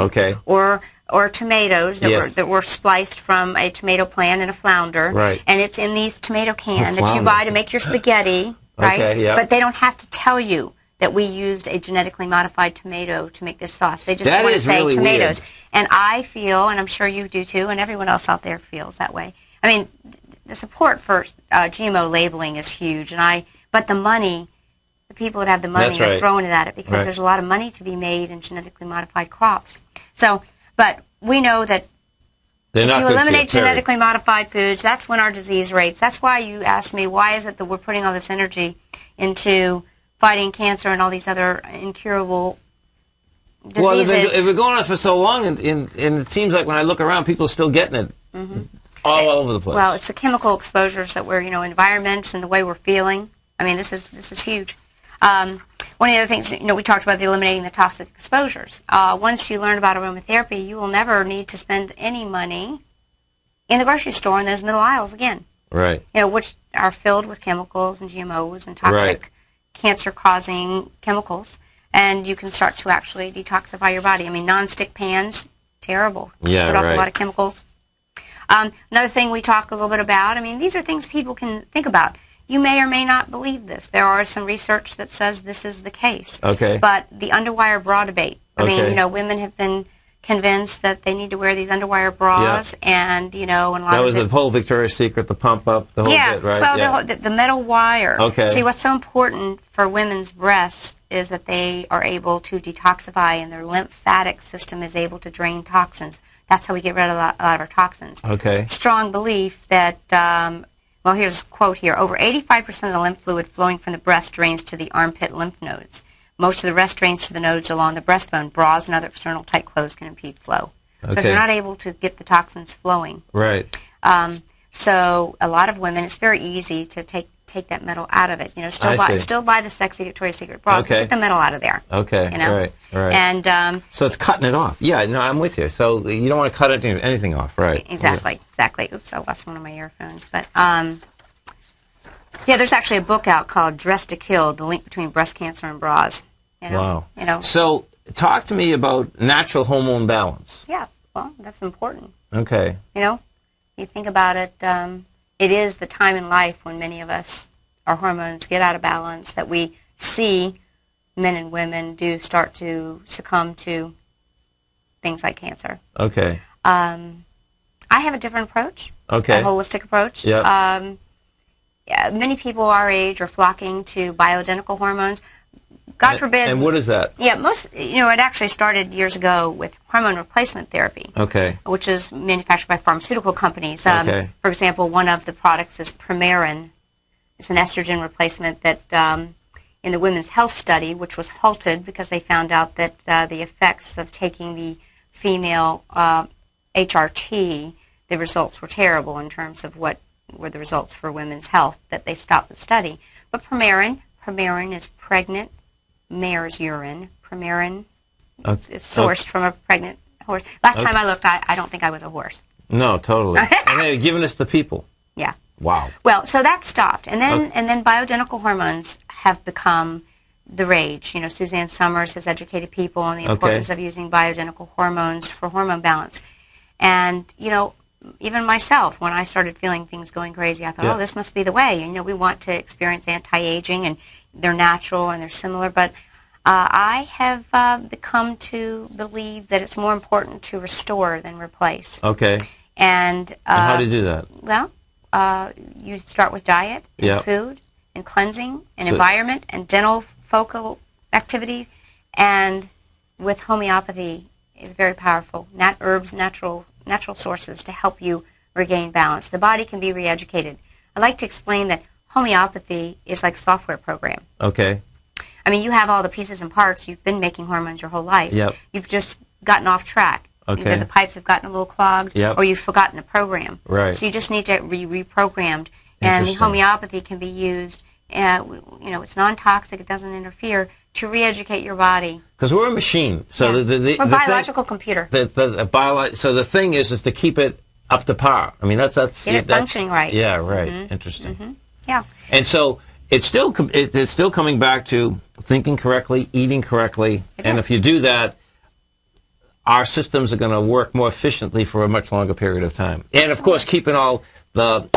or tomatoes that were spliced from a tomato plant and a flounder, and it's in these tomato cans that you buy to make your spaghetti, right? But they don't have to tell you that we used a genetically modified tomato to make this sauce. They just want to say really tomatoes. Weird. And I feel, and I'm sure you do too, and everyone else out there feels that way. I mean, the support for GMO labeling is huge, but the money, the people that have the money are throwing it at it because there's a lot of money to be made in genetically modified crops. So, but we know that if you eliminate genetically modified foods, that's when our disease rates. That's why you asked me, why is it that we're putting all this energy into fighting cancer and all these other incurable diseases? Well, they've been going on for so long, and it seems like when I look around, people are still getting it all over the place. Well, it's the chemical exposures that we're, environments and the way we're feeling. I mean, this is huge. One of the other things, we talked about eliminating the toxic exposures. Once you learn about aromatherapy, you will never need to spend any money in the grocery store in those middle aisles again. Right. Which are filled with chemicals and GMOs and toxic cancer-causing chemicals. And you can start to actually detoxify your body. I mean, non-stick pans, terrible. Yeah, put off a lot of chemicals. Another thing we talk a little bit about, I mean, these are things people can think about. You may or may not believe this. There are some research that says this is the case. Okay. But the underwire bra debate. I mean, women have been convinced that they need to wear these underwire bras, and and a lot that was the whole Victoria's Secret, the pump up, the whole bit, right? Well, the metal wire. Okay. See, what's so important for women's breasts is that they are able to detoxify, and their lymphatic system is able to drain toxins. That's how we get rid of a lot of our toxins. Okay. Strong belief that, well, here's a quote here. Over 85% of the lymph fluid flowing from the breast drains to the armpit lymph nodes. Most of the rest drains to the nodes along the breastbone. Bras and other external tight clothes can impede flow. Okay. So if you're not able to get the toxins flowing. Right. So a lot of women, it's very easy to take that metal out of it. Still buy the sexy Victoria's Secret bras, but get the metal out of there. Okay. Right. And so it's cutting it off. Yeah, no, I'm with you. So you don't want to cut anything off, right? Exactly. Oops, I lost one of my earphones. But there's actually a book out called Dress to Kill: The Link Between Breast Cancer and Bras. Wow. So talk to me about natural hormone balance. Yeah. Well, that's important. Okay. You think about it. It is the time in life when many of us, our hormones get out of balance, that we see men and women do start to succumb to things like cancer. Okay. I have a different approach. Okay. A holistic approach. Yep. Many people our age are flocking to bioidentical hormones. God forbid. And what is that? Yeah, it actually started years ago with hormone replacement therapy. Okay. Which is manufactured by pharmaceutical companies. Okay. For example, one of the products is Primarin. It's an estrogen replacement that in the Women's Health Study, which was halted because they found out that the effects of taking the female HRT, the results were terrible in terms of what were the results for women's health, that they stopped the study. But Primarin is pregnant mare's urine. Primarin is sourced from a pregnant horse. Last time I looked, I don't think I was a horse. No, totally. And they're giving us the people. Yeah. Wow. Well, so that stopped, and then bioidentical hormones have become the rage. Suzanne Summers has educated people on the importance of using bioidentical hormones for hormone balance. And even myself, when I started feeling things going crazy, I thought, oh, this must be the way. We want to experience anti-aging, and they're natural and they're similar. But I have become to believe that it's more important to restore than replace. Okay. And how do you do that? Well, you start with diet and food and cleansing and environment and dental focal activity. And with homeopathy, it's very powerful. Herbs, natural sources to help you regain balance. The body can be re-educated. I like to explain that homeopathy is like a software program. Okay. I mean, you have all the pieces and parts. You've been making hormones your whole life. Yep. You've just gotten off track. Okay. Either the pipes have gotten a little clogged, Yep. or you've forgotten the program. Right. So you just need to be reprogrammed. And the homeopathy can be used, it's non-toxic, it doesn't interfere, to re-educate your body. Because we're a machine. So Yeah. the We're a biological computer. So the thing is to keep it up to par. I mean, that's Get it functioning right. Yeah, right. Interesting. Yeah. And so it's still coming back to thinking correctly, eating correctly, and if you do that, our systems are going to work more efficiently for a much longer period of time. And of course, keeping all the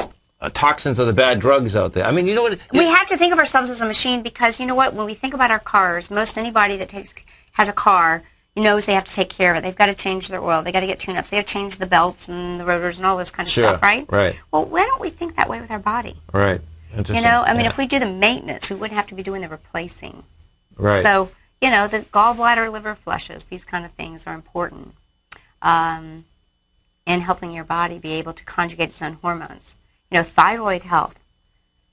toxins or the bad drugs out there. I mean, you know what? We have to think of ourselves as a machine because, you know what, when we think about our cars, most anybody that has a car knows they have to take care of it. They've got to change their oil. They've got to get tune-ups. They have to change the belts and the rotors and all this kind of stuff, right? Right. Well, why don't we think that way with our body? Right. Interesting. You know, I mean, if we do the maintenance, we wouldn't have to be doing the replacing. Right. So, you know, the gallbladder, liver flushes, these kind of things are important in helping your body be able to conjugate its own hormones. You know, thyroid health.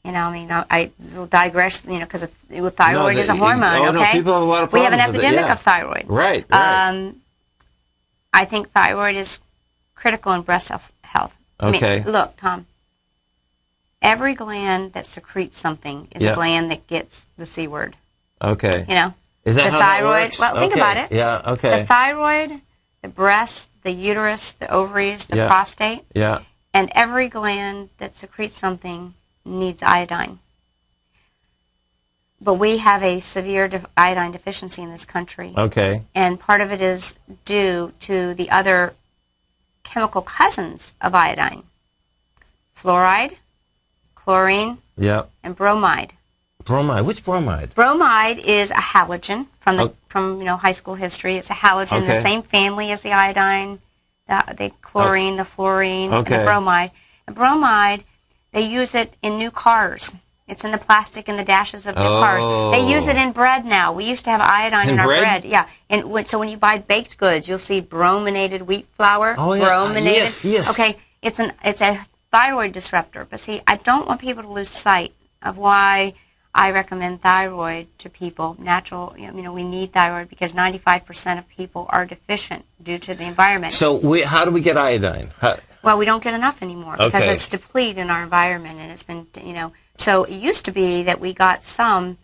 You know, I mean, I will digress, you know, because thyroid is a hormone, okay? No, people have a lot of problems we have an with it, epidemic of thyroid. Right. I think thyroid is critical in breast health. Okay. I mean, look, Tom, every gland that secretes something is a gland that gets the C word. Okay. You know? Is that the how thyroid, that works? well, think about it. Yeah, okay. The thyroid, the breast, the uterus, the ovaries, the prostate. Yeah. And every gland that secretes something needs iodine. But we have a severe iodine deficiency in this country. Okay. And part of it is due to the other chemical cousins of iodine. Fluoride, chlorine, and bromide. Bromide. Which bromide? Bromide is a halogen from high school history. It's a halogen in the same family as the iodine, the chlorine, the fluorine, and the bromide. And bromide, they use it in new cars. It's in the plastic in the dashes of new cars. They use it in bread now. We used to have iodine in our bread. Yeah. And so when you buy baked goods, you'll see brominated wheat flour. Oh, yeah. Brominated. Yes. Okay. It's a thyroid disruptor. But see, I don't want people to lose sight of why I recommend thyroid to people. Natural, we need thyroid because 95% of people are deficient due to the environment. So how do we get iodine? Well, we don't get enough anymore because it's depleted in our environment, and it's been, So it used to be that we got some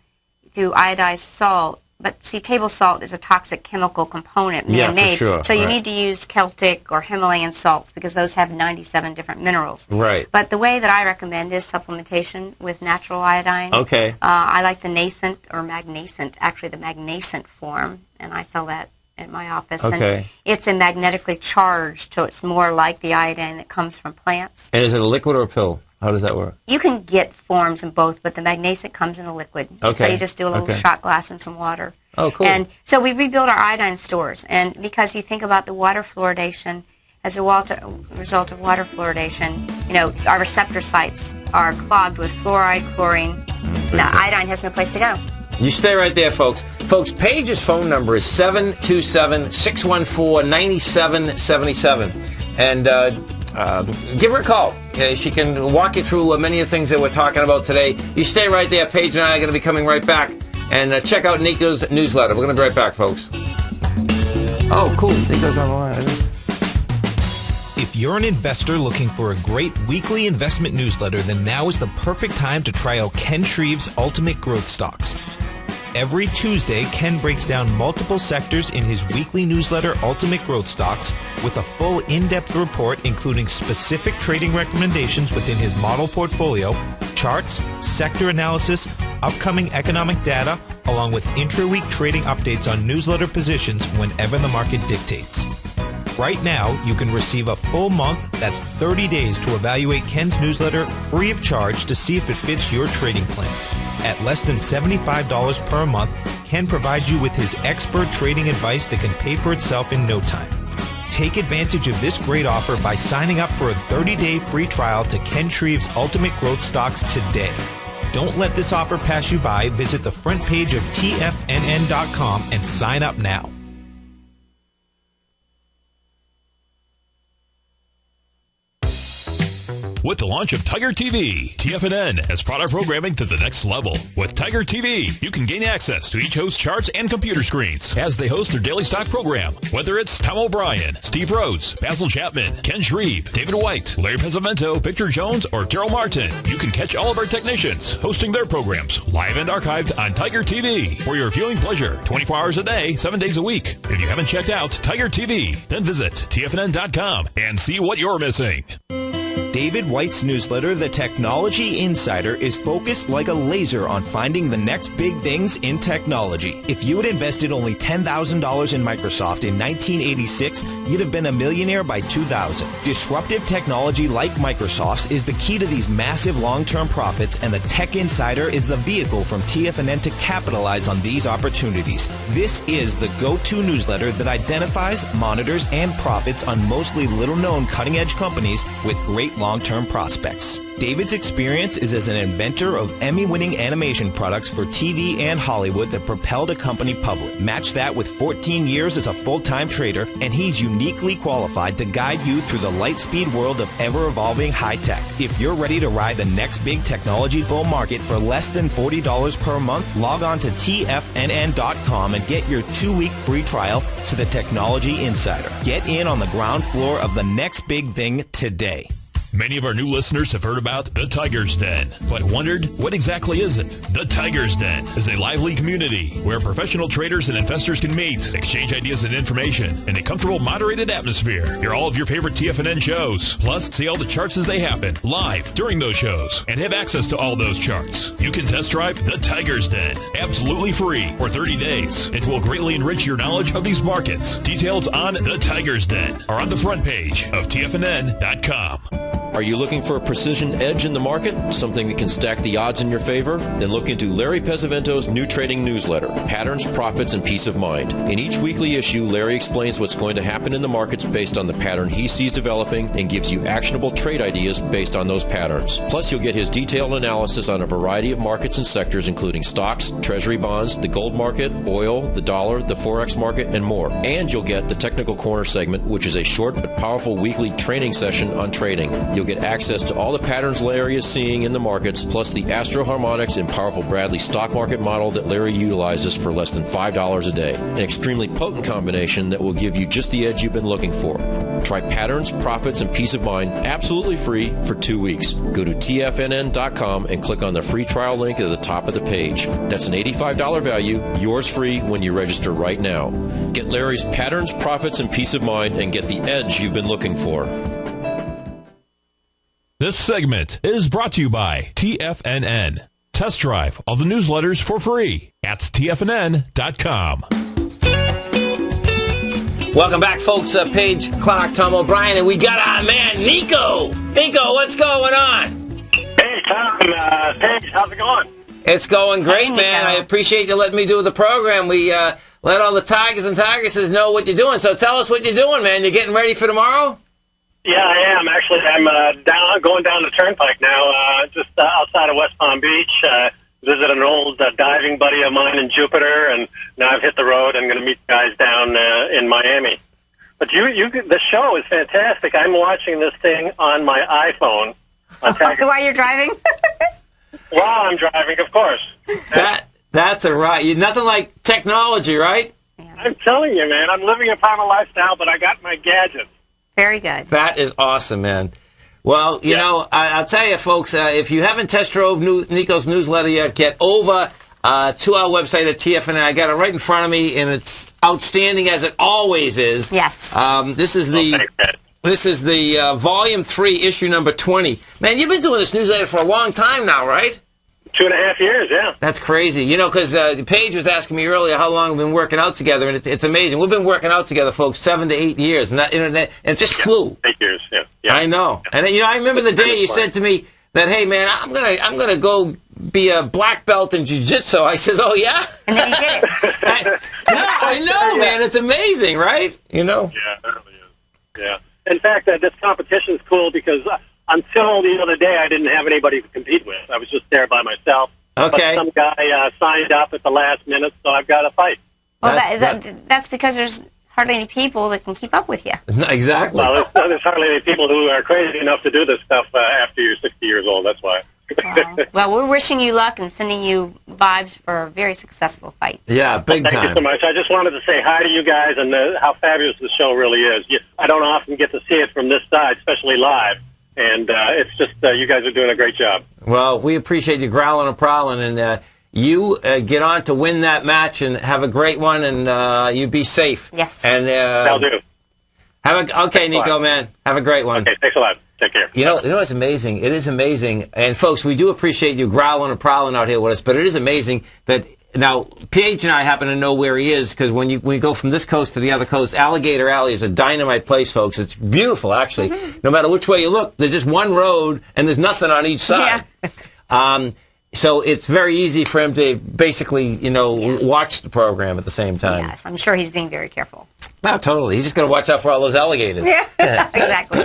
through iodized salt, but see, table salt is a toxic chemical component, man-made. For sure. So you need to use Celtic or Himalayan salts because those have 97 different minerals. Right. But the way that I recommend is supplementation with natural iodine. Okay. I like the nascent or the magnascent form, and I sell that at my office. Okay. And it's a magnetically charged, so it's more like the iodine that comes from plants. And is it a liquid or a pill? How does that work? You can get forms in both, but the magnesium comes in a liquid. Okay. So you just do a little shot glass and some water. Oh, cool. And so we rebuild our iodine stores. And because you think about the water fluoridation, as a result of water fluoridation, our receptor sites are clogged with fluoride, chlorine. Now, iodine has no place to go. You stay right there, folks. Folks, Paige's phone number is 727-614-9777. And give her a call. She can walk you through many of the things that we're talking about today. You stay right there. Paige and I are going to be coming right back. And check out Nico's newsletter. We're going to be right back, folks. Oh, cool. Nico's on the line. If you're an investor looking for a great weekly investment newsletter, then now is the perfect time to try out Ken Shreve's Ultimate Growth Stocks. Every Tuesday, Ken breaks down multiple sectors in his weekly newsletter, Ultimate Growth Stocks, with a full in-depth report including specific trading recommendations within his model portfolio, charts, sector analysis, upcoming economic data, along with intra-week trading updates on newsletter positions whenever the market dictates. Right now, you can receive a full month, that's 30 days, to evaluate Ken's newsletter free of charge to see if it fits your trading plan. At less than $75 per month, Ken provides you with his expert trading advice that can pay for itself in no time. Take advantage of this great offer by signing up for a 30-day free trial to Ken Shreve's Ultimate Growth Stocks today. Don't let this offer pass you by. Visit the front page of TFNN.com and sign up now. With the launch of Tiger TV, TFNN has brought our programming to the next level. With Tiger TV, you can gain access to each host's charts and computer screens as they host their daily stock program. Whether it's Tom O'Brien, Steve Rhodes, Basil Chapman, Ken Shreve, David White, Larry Pesavento, Victor Jones, or Daryl Martin, you can catch all of our technicians hosting their programs live and archived on Tiger TV for your viewing pleasure 24 hours a day, 7 days a week. If you haven't checked out Tiger TV, then visit TFNN.com and see what you're missing. David White's newsletter, The Technology Insider, is focused like a laser on finding the next big things in technology. If you had invested only $10,000 in Microsoft in 1986, you'd have been a millionaire by 2000. Disruptive technology like Microsoft's is the key to these massive long-term profits, and the Tech Insider is the vehicle from TFNN to capitalize on these opportunities. This is the go-to newsletter that identifies, monitors, and profits on mostly little-known cutting-edge companies with great long-term prospects. David's experience is as an inventor of Emmy-winning animation products for TV and Hollywood that propelled a company public. Match that with 14 years as a full-time trader, and he's uniquely qualified to guide you through the light-speed world of ever-evolving high-tech. If you're ready to ride the next big technology bull market for less than $40 per month, log on to TFNN.com and get your 2-week free trial to the Technology Insider. Get in on the ground floor of the next big thing today. Many of our new listeners have heard about the Tiger's Den, but wondered, what exactly is it? The Tiger's Den is a lively community where professional traders and investors can meet, exchange ideas and information in a comfortable, moderated atmosphere. Hear all of your favorite TFNN shows, plus see all the charts as they happen live during those shows, and have access to all those charts. You can test drive the Tiger's Den absolutely free for 30 days. It will greatly enrich your knowledge of these markets. Details on the Tiger's Den are on the front page of TFNN.com. Are you looking for a precision edge in the market? Something that can stack the odds in your favor? Then look into Larry Pesavento's new trading newsletter, Patterns, Profits, and Peace of Mind. In each weekly issue, Larry explains what's going to happen in the markets based on the pattern he sees developing and gives you actionable trade ideas based on those patterns. Plus, you'll get his detailed analysis on a variety of markets and sectors, including stocks, treasury bonds, the gold market, oil, the dollar, the forex market, and more. And you'll get the Technical Corner segment, which is a short but powerful weekly training session on trading. You'll get access to all the patterns Larry is seeing in the markets, plus the Astro Harmonics and powerful Bradley stock market model that Larry utilizes for less than $5 a day. An extremely potent combination that will give you just the edge you've been looking for. Try Patterns, Profits, and Peace of Mind absolutely free for 2 weeks. Go to TFNN.com and click on the free trial link at the top of the page. That's an $85 value, yours free when you register right now. Get Larry's Patterns, Profits, and Peace of Mind and get the edge you've been looking for. This segment is brought to you by TFNN. Test drive all the newsletters for free at TFNN.com. Welcome back, folks. Paige, Clark, Tom O'Brien, and we got our man, Nico. Nico, what's going on? Hey, Tom. Paige, how's it going? It's going great, Hey, man. Nico. I appreciate you letting me do the program. We let all the Tigers and Tigresses know what you're doing. So tell us what you're doing, man. You getting ready for tomorrow? Yeah, I am. Actually, I'm going down the Turnpike now, just outside of West Palm Beach. Visit an old diving buddy of mine in Jupiter, and now I've hit the road. I'm going to meet guys down in Miami. But the show is fantastic. I'm watching this thing on my iPhone. While you're driving? While I'm driving, of course. That's a right. Nothing like technology, right? I'm telling you, man. I'm living a Primal Lifestyle, but I got my gadgets. Very good. That is awesome, man. Well, you know, I'll tell you, folks, if you haven't test drove Nico's newsletter yet, get over to our website at TFNN. I got it right in front of me, and it's outstanding as it always is. Yes. This is the Volume 3, issue number 20. Man, you've been doing this newsletter for a long time now, right? 2.5 years, yeah. That's crazy. You know, because Paige was asking me earlier how long we've been working out together, and it's amazing. We've been working out together, folks, 7 to 8 years, and it just flew. 8 years, yeah. I know. And you know, I remember the day you said to me that, hey, man, I'm gonna go be a black belt in jiu-jitsu. I says, oh, yeah? And then you did it. I know, man. It's amazing, right? You know? Yeah, it really is. Yeah. In fact, this competition is cool because until the other day, I didn't have anybody to compete with. I was just there by myself. Okay. But some guy signed up at the last minute, so I've got to fight. Well, that's because there's hardly any people that can keep up with you. Exactly. Well, there's hardly any people who are crazy enough to do this stuff after you're 60 years old. That's why. Well, we're wishing you luck and sending you vibes for a very successful fight. Yeah, big time. Thank you so much. I just wanted to say hi to you guys and how fabulous the show really is. I don't often get to see it from this side, especially live. And it's just, you guys are doing a great job. Well, we appreciate you growling and prowling, and you get on to win that match and have a great one, and you be safe. Yes. And I'll do. Okay, Nico, man. Have a great one. Okay, thanks a lot. Take care. You know what's amazing? It is amazing. And, folks, we do appreciate you growling and prowling out here with us, but it is amazing that now Paige and I happen to know where he is because when we go from this coast to the other coast, Alligator Alley is a dynamite place, folks. It's beautiful, actually. Mm-hmm. No matter which way you look, there's just one road, and there's nothing on each side. Yeah. So it's very easy for him to basically, watch the program at the same time. Yes, I'm sure he's being very careful. No, totally. He's just going to watch out for all those alligators. Yeah, exactly.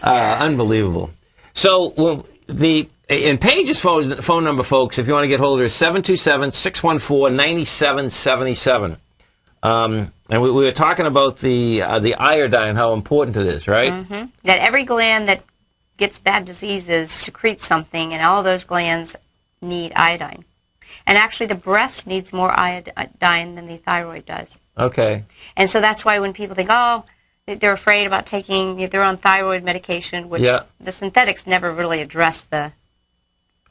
Unbelievable. So in Paige's phone number, folks, if you want to get hold of her, is 727-614-9777. And we were talking about the iodine, how important it is, right? Mm-hmm. That every gland that gets bad diseases secretes something, and all those glands need iodine. And actually, the breast needs more iodine than the thyroid does. Okay. And so that's why when people think, they're afraid about taking, they're on thyroid medication, which the synthetics never really address the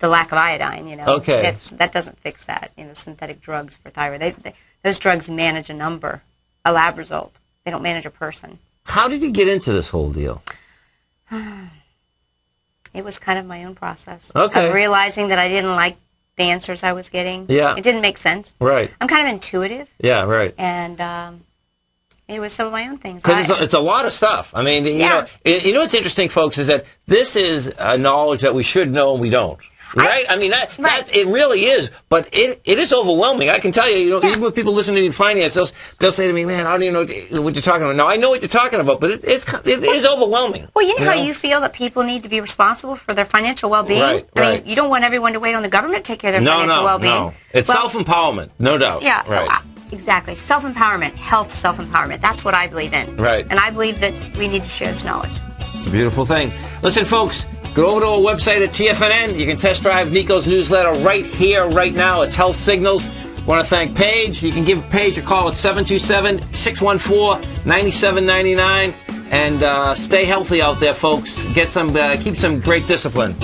lack of iodine, Okay. That doesn't fix that, synthetic drugs for thyroid. Those drugs manage a number, a lab result. They don't manage a person. How did you get into this whole deal? It was kind of my own process. Okay. Of realizing that I didn't like the answers I was getting. Yeah. It didn't make sense. Right. I'm kind of intuitive. Yeah, right. And it was some of my own things. Because it's a lot of stuff. I mean, you know what's interesting, folks, is that this is knowledge that we should know and we don't. Right? I mean, it really is, but it is overwhelming. I can tell you, even when people listen to me in finance, they'll say to me, man, I don't even know what you're talking about. Now, I know what you're talking about, but it is overwhelming. Well, you know how you feel that people need to be responsible for their financial well-being? Right, I mean, you don't want everyone to wait on the government to take care of their financial well-being. No. It's self-empowerment, no doubt. Yeah, right. Exactly. Self-empowerment, health self-empowerment. That's what I believe in. Right. And I believe that we need to share this knowledge. It's a beautiful thing. Listen, folks, go over to our website at TFNN. You can test drive Nico's newsletter right here, right now. It's Health Signals. Want to thank Paige. You can give Paige a call at 727-614-9799. And stay healthy out there, folks. Keep some great discipline.